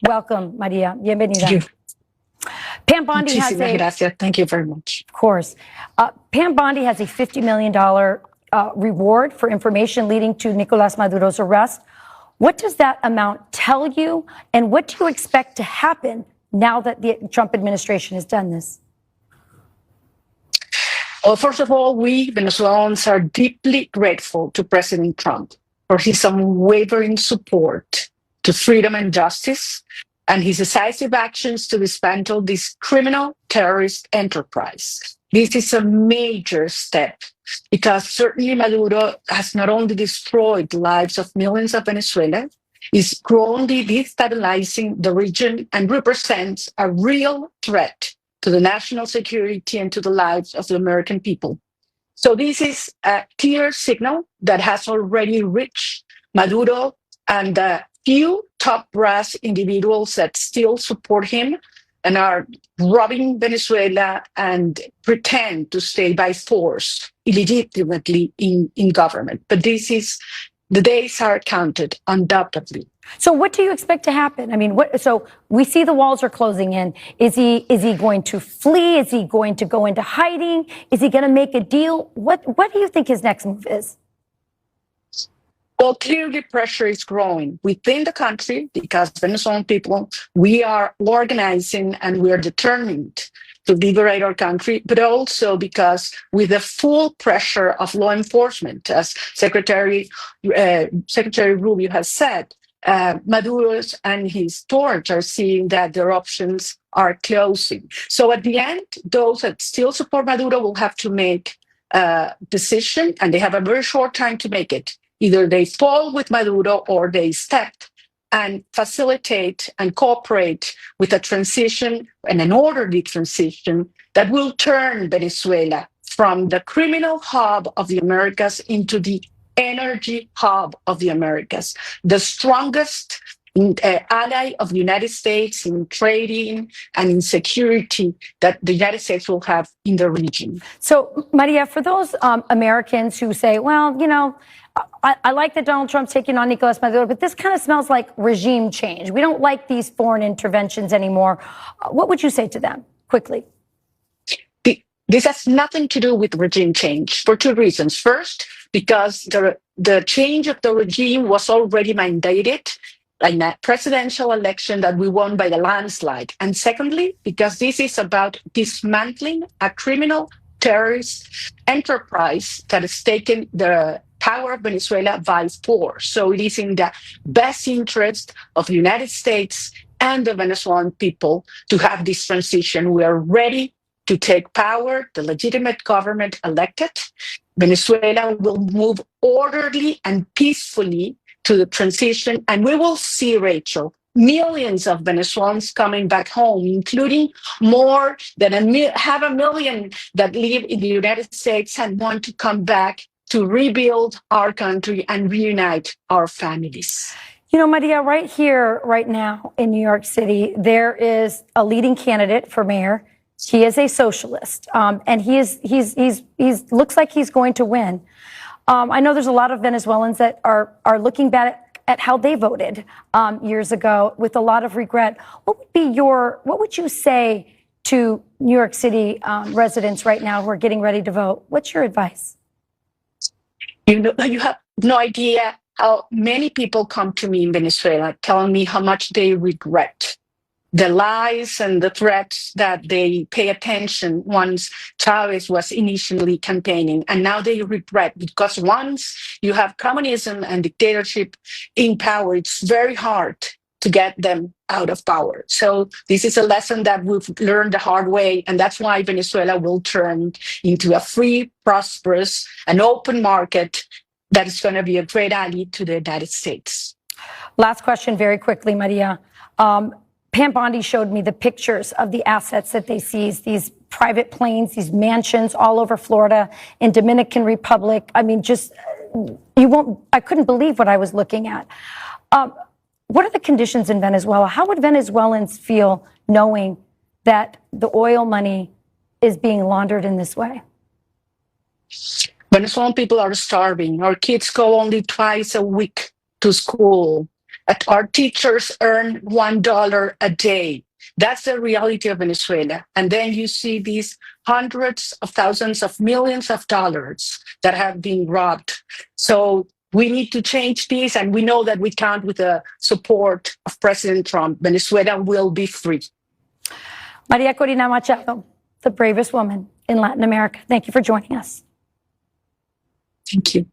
Welcome, Maria. Thank Bienvenida. you. Pam Bondi has Muchísimas gracias. Thank you very much. Of course. Pam Bondi has a $50 million reward for information leading to Nicolas Maduro's arrest. What does that amount tell you, and what do you expect to happen now that the Trump administration has done this? Well, first of all, we Venezuelans are deeply grateful to President Trump for his unwavering support to freedom and justice and his decisive actions to dismantle this criminal terrorist enterprise. This is a major step because certainly Maduro has not only destroyed the lives of millions of Venezuelans, is grossly destabilizing the region and represents a real threat to the national security and to the lives of the American people. So this is a clear signal that has already reached Maduro and the few top brass individuals that still support him and are robbing Venezuela and pretend to stay by force illegitimately in government. But the days are counted, undoubtedly. So what do you expect to happen? I mean, so we see the walls are closing in. Is he going to flee? Is he going to go into hiding? Is he going to make a deal? What do you think his next move is? Well, clearly pressure is growing within the country because Venezuelan people, we are organizing and we are determined to liberate our country, but also because with the full pressure of law enforcement, as Secretary Rubio has said, Maduro and his torch are seeing that their options are closing. So at the end, those that still support Maduro will have to make a decision, and they have a very short time to make it. Either they fall with Maduro or they step and facilitate and cooperate with a transition and an orderly transition that will turn Venezuela from the criminal hub of the Americas into the energy hub of the Americas, the strongest ally of the United States in trading and in security that the United States will have in the region. So, Maria, for those Americans who say, well, you know, I like that Donald Trump's taking on Nicolas Maduro, but this kind of smells like regime change. We don't like these foreign interventions anymore. What would you say to them quickly? This has nothing to do with regime change for two reasons. First, because the change of the regime was already mandated in a presidential election that we won by the landslide. And secondly, because this is about dismantling a criminal terrorist enterprise that has taken the power of Venezuela by force. So it is in the best interest of the United States and the Venezuelan people to have this transition. We are ready to take power, the legitimate government elected. Venezuela will move orderly and peacefully to the transition. And we will see, Rachel, millions of Venezuelans coming back home, including more than 500,000 that live in the United States and want to come back to rebuild our country and reunite our families. You know, Maria, right here, right now in New York City, there is a leading candidate for mayor. He is a socialist, and he's looks like he's going to win. I know there's a lot of Venezuelans that are looking back at how they voted years ago with a lot of regret. What would you say to New York City residents right now who are getting ready to vote? What's your advice? You know, you have no idea how many people come to me in Venezuela telling me how much they regret the lies and the threats that they pay attention once Chavez was initially campaigning. And now they regret, because once you have communism and dictatorship in power, it's very hard to get them out of power. So this is a lesson that we've learned the hard way. And that's why Venezuela will turn into a free, prosperous, and open market that is going to be a great ally to the United States. Last question very quickly, Maria. Pam Bondi showed me the pictures of the assets that they seized, these private planes, these mansions all over Florida, in Dominican Republic. I mean, I couldn't believe what I was looking at. What are the conditions in Venezuela? How would Venezuelans feel knowing that the oil money is being laundered in this way? Venezuelan people are starving. Our kids go only twice a week to school. Our teachers earn $1 a day. That's the reality of Venezuela. And then you see these hundreds of thousands of millions of dollars that have been robbed. So we need to change this, and we know that we count with the support of President Trump. Venezuela will be free. Maria Corina Machado, the bravest woman in Latin America. Thank you for joining us. Thank you.